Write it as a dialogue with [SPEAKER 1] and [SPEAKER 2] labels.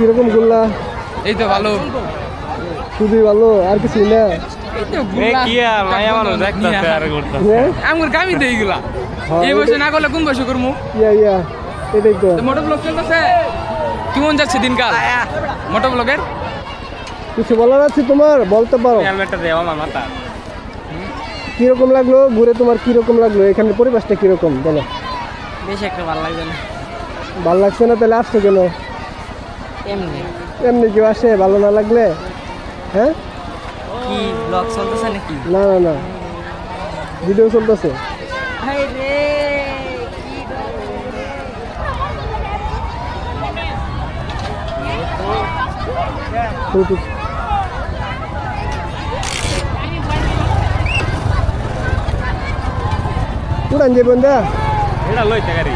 [SPEAKER 1] কিরকম ঘুরলা?
[SPEAKER 2] এই তো ভালো,
[SPEAKER 1] খুবই ভালো, আর কিছু না?
[SPEAKER 2] আমার কামি তো এইগুলা, এই বছর না করলে কোন বছর করবো?
[SPEAKER 1] এটাই তো।
[SPEAKER 2] মোটর ব্লগ চলতেছে, কেমন যাচ্ছে দিনকাল মোটর ব্লগের?
[SPEAKER 1] কিছু বলার আছে তোমার? বলতে পারো। কিরকম লাগলো ঘুরে? তোমার কিরকম লাগলো? এখানে পরিবেশটা কিরকম বলো?
[SPEAKER 2] বেশি একটা ভালো লাগবে না।
[SPEAKER 1] ভালো লাগছে না? তাহলে আসছো কেন?
[SPEAKER 2] এমনি
[SPEAKER 1] এমনি কেউ আসে ভালো না লাগলে? হ্যাঁ,
[SPEAKER 2] কি ব্লগ চলতেছে নাকি?
[SPEAKER 1] না না না, ভিডিও চলতেছে। উড়ান যে বন্ধা
[SPEAKER 3] এটা লইতে গাড়ি